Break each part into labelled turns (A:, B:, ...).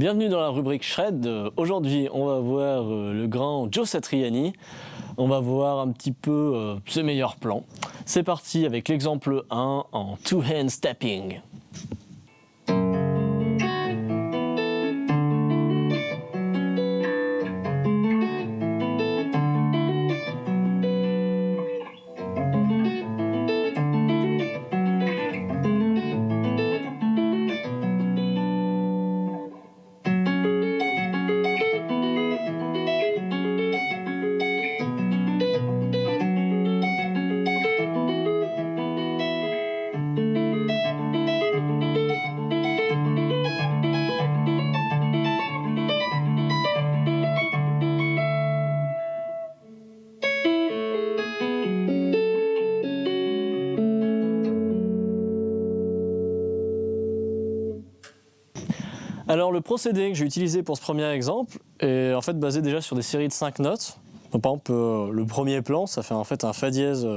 A: Bienvenue dans la rubrique Shred. Aujourd'hui, on va voir le grand Joe Satriani. On va voir un petit peu ses meilleurs plans. C'est parti avec l'exemple 1 en two hand tapping. Alors le procédé que j'ai utilisé pour ce premier exemple est en fait basé déjà sur des séries de 5 notes. Donc, par exemple, le premier plan, ça fait en fait un Fa dièse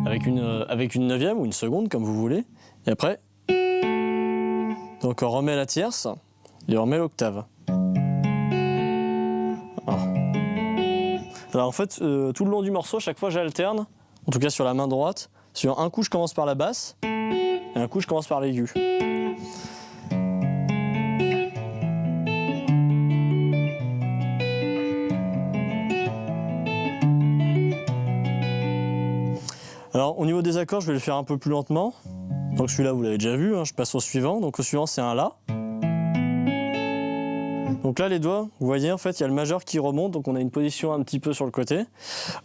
A: avec une neuvième ou une seconde comme vous voulez. Et après, donc on remet la tierce et on remet l'octave. Alors en fait, tout le long du morceau, chaque fois j'alterne, en tout cas sur la main droite. Sur un coup je commence par la basse et un coup je commence par l'aigu. Alors au niveau des accords, je vais le faire un peu plus lentement. Donc celui-là, vous l'avez déjà vu, hein, je passe au suivant. Donc au suivant, c'est un La. Donc là, les doigts, vous voyez, en fait, il y a le majeur qui remonte, donc on a une position un petit peu sur le côté.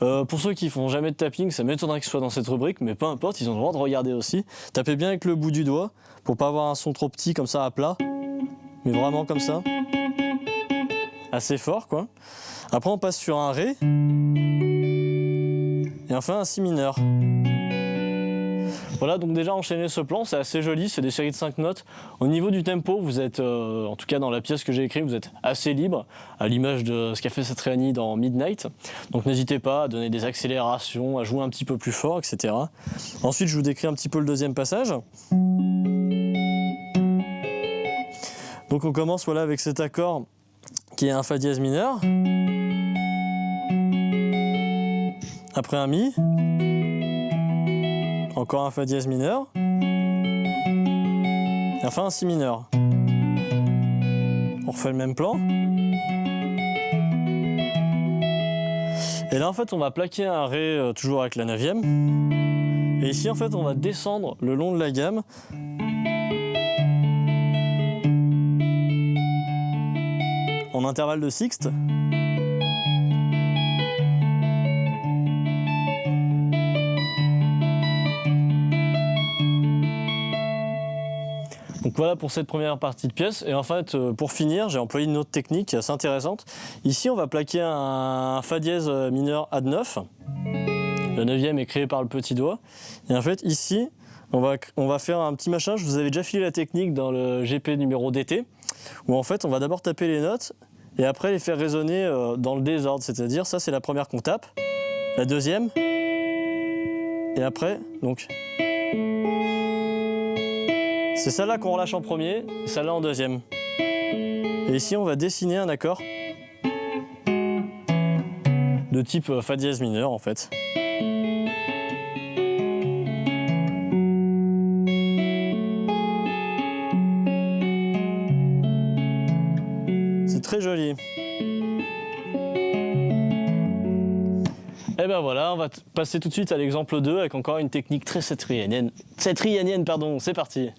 A: Pour ceux qui font jamais de tapping, ça m'étonnerait qu'ils soient dans cette rubrique, mais peu importe, ils ont le droit de regarder aussi. Tapez bien avec le bout du doigt, pour pas avoir un son trop petit comme ça à plat, mais vraiment comme ça. Assez fort, quoi. Après, on passe sur un Ré. Et enfin, un Si mineur. Voilà, donc déjà enchaîner ce plan, c'est assez joli, c'est des séries de 5 notes. Au niveau du tempo, vous êtes, en tout cas dans la pièce que j'ai écrite, vous êtes assez libre, à l'image de ce qu'a fait Satriani dans Midnight. Donc n'hésitez pas à donner des accélérations, à jouer un petit peu plus fort, etc. Ensuite, je vous décris un petit peu le deuxième passage. Donc on commence voilà, avec cet accord qui est un Fa dièse mineur. Après un Mi. Encore un Fa dièse mineur. Et enfin un Si mineur. On refait le même plan. Et là en fait on va plaquer un Ré toujours avec la neuvième. Et ici en fait on va descendre le long de la gamme. En intervalle de sixte. Donc voilà pour cette première partie de pièce. Et en fait, pour finir, j'ai employé une autre technique assez intéressante. Ici, on va plaquer un Fa dièse mineur Add 9. Le neuvième est créé par le petit doigt. Et en fait, ici, on va faire un petit machin. Je vous avais déjà filé la technique dans le GP numéro DT, où en fait, on va d'abord taper les notes et après les faire résonner dans le désordre. C'est-à-dire, ça, c'est la première qu'on tape, la deuxième, et après, donc... C'est celle-là qu'on relâche en premier, et celle-là en deuxième. Et ici, on va dessiner un accord de type Fa dièse mineur, en fait. C'est très joli. Et ben voilà, on va passer tout de suite à l'exemple 2 avec encore une technique très satrianienne. Satrianienne, pardon, c'est parti.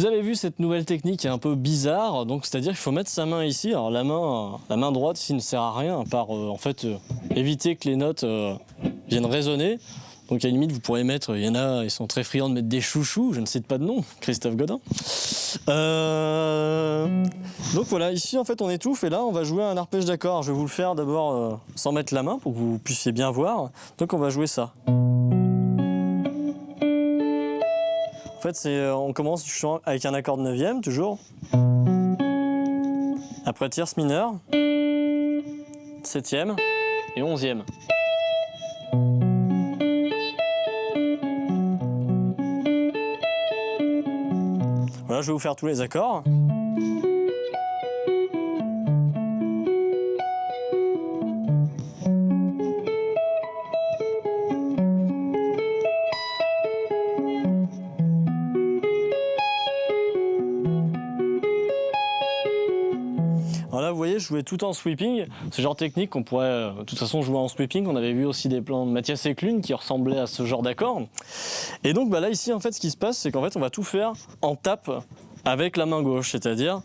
A: Vous avez vu cette nouvelle technique qui est un peu bizarre, donc c'est-à-dire qu'il faut mettre sa main ici. Alors la main droite ici ne sert à rien, à part éviter que les notes viennent résonner. Donc à la limite vous pourrez mettre, il y en a, ils sont très friands de mettre des chouchous, je ne cite pas de nom, Christophe Godin. Donc voilà, ici en fait on étouffe et là on va jouer un arpège d'accord. Je vais vous le faire d'abord sans mettre la main pour que vous puissiez bien voir. Donc on va jouer ça. En fait on commence du chant avec un accord de 9e toujours. Après tierce mineure, 7e et 11e. Voilà, je vais vous faire tous les accords. Alors là, vous voyez, je jouais tout en sweeping. Ce genre de technique qu'on pourrait de toute façon jouer en sweeping. On avait vu aussi des plans de Mathias Eklund qui ressemblaient à ce genre d'accord. Et donc là, ici, en fait, ce qui se passe, c'est qu'en fait, on va tout faire en tape avec la main gauche, c'est-à-dire...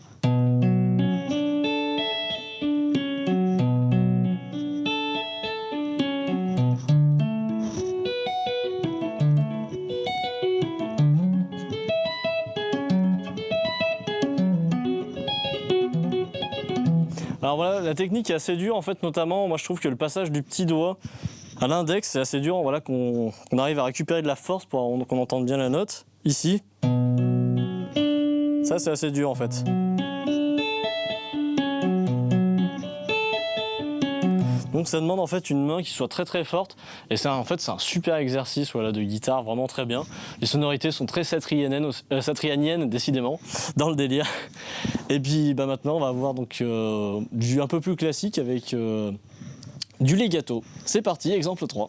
A: Alors voilà, la technique est assez dure en fait, notamment moi je trouve que le passage du petit doigt à l'index c'est assez dur, voilà, qu'on arrive à récupérer de la force pour qu'on entende bien la note. Ici, ça c'est assez dur en fait. Donc ça demande en fait une main qui soit très très forte et c'est en fait c'est un super exercice voilà, de guitare, vraiment très bien. Les sonorités sont très satrianiennes décidément, dans le délire. Et puis maintenant on va avoir donc du un peu plus classique avec du legato. C'est parti, exemple 3.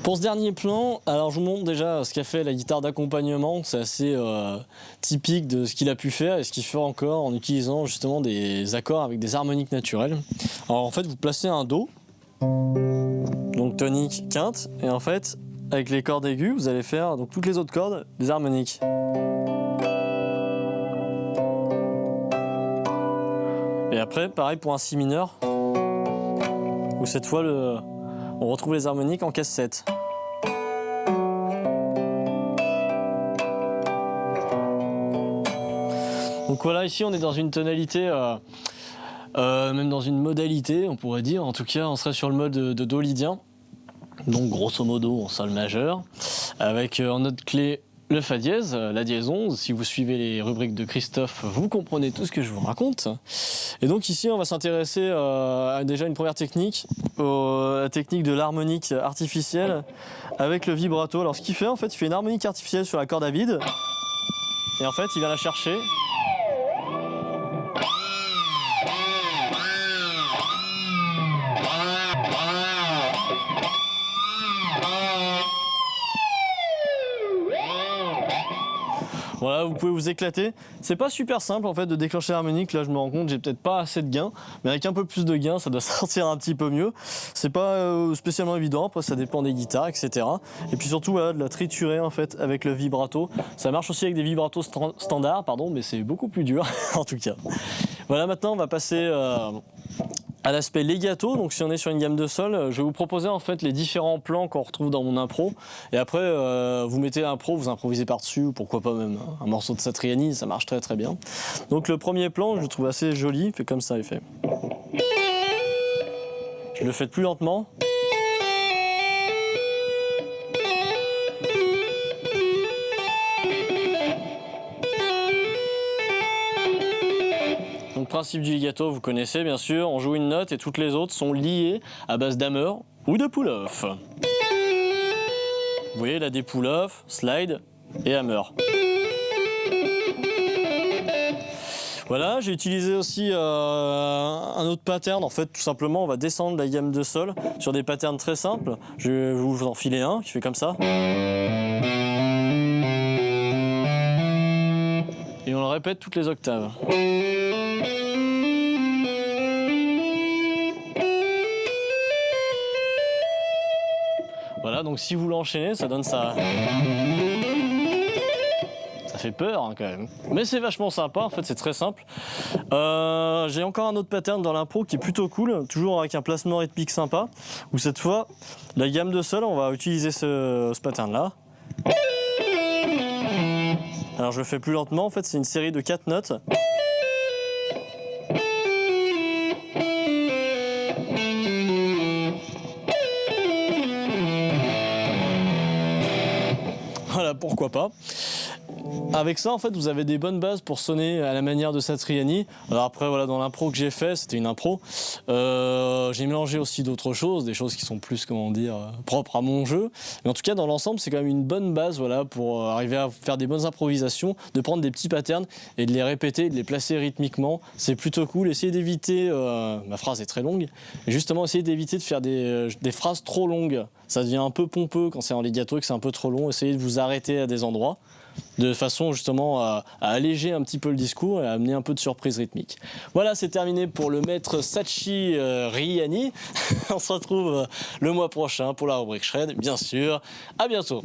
A: Pour ce dernier plan, alors je vous montre déjà ce qu'a fait la guitare d'accompagnement, c'est assez typique de ce qu'il a pu faire et ce qu'il fait encore en utilisant justement des accords avec des harmoniques naturelles. Alors en fait vous placez un Do, donc tonique, quinte, et en fait avec les cordes aiguës vous allez faire donc toutes les autres cordes des harmoniques. Et après pareil pour un Si mineur, où cette fois on retrouve les harmoniques en casse 7. Donc voilà, ici on est dans une tonalité, même dans une modalité, on pourrait dire. En tout cas, on serait sur le mode de Do lydien. Donc grosso modo en sol majeur, avec en note clé le Fa dièse, la dièse 11. Si vous suivez les rubriques de Christophe, vous comprenez tout ce que je vous raconte. Et donc ici, on va s'intéresser à déjà une première technique, la technique de l'harmonique artificielle avec le vibrato. Alors ce qu'il fait, en fait, il fait une harmonique artificielle sur la corde à vide, et en fait, il vient la chercher. Voilà, vous pouvez vous éclater. C'est pas super simple en fait de déclencher l'harmonique. Là, je me rends compte, j'ai peut-être pas assez de gain, mais avec un peu plus de gain, ça doit sortir un petit peu mieux. C'est pas spécialement évident. Après, ça dépend des guitares, etc. Et puis surtout, voilà, de la triturer en fait avec le vibrato. Ça marche aussi avec des vibratos standards, pardon, mais c'est beaucoup plus dur en tout cas. Voilà, maintenant, on va passer à l'aspect legato. Donc si on est sur une gamme de sol, je vais vous proposer en fait les différents plans qu'on retrouve dans mon impro, et après vous mettez l'impro, vous improvisez par-dessus, ou pourquoi pas même un morceau de Satriani, ça marche très très bien. Donc le premier plan, je le trouve assez joli, il fait comme ça, il fait. Je le fais plus lentement. Donc principe du legato, vous connaissez bien sûr, on joue une note et toutes les autres sont liées à base d'hammer ou de pull-off. Vous voyez là des pull-off, slide et hammer. Voilà, j'ai utilisé aussi un autre pattern. En fait, tout simplement, on va descendre la gamme de sol sur des patterns très simples. Je vais vous en filer un qui fait comme ça. Et on le répète toutes les octaves. Voilà, donc si vous l'enchaînez, ça donne ça. Ça fait peur hein, quand même. Mais c'est vachement sympa, en fait c'est très simple. J'ai encore un autre pattern dans l'impro qui est plutôt cool, toujours avec un placement rythmique sympa, où cette fois, la gamme de sol, on va utiliser ce pattern là. Alors je le fais plus lentement, en fait c'est une série de 4 notes. Voilà, pourquoi pas. Avec ça, en fait, vous avez des bonnes bases pour sonner à la manière de Satriani. Alors après, voilà, dans l'impro que j'ai fait, c'était une impro. J'ai mélangé aussi d'autres choses, des choses qui sont plus, comment dire, propres à mon jeu. Mais en tout cas, dans l'ensemble, c'est quand même une bonne base, voilà, pour arriver à faire des bonnes improvisations, de prendre des petits patterns et de les répéter, de les placer rythmiquement. C'est plutôt cool. Essayez d'éviter, ma phrase est très longue, et justement, essayez d'éviter de faire des phrases trop longues. Ça devient un peu pompeux quand c'est en legato et que c'est un peu trop long. Essayez de vous arrêter à des endroits, de façon justement à alléger un petit peu le discours et à amener un peu de surprise rythmique. Voilà, c'est terminé pour le maître Satriani. On se retrouve le mois prochain pour la rubrique Shred, bien sûr. À bientôt.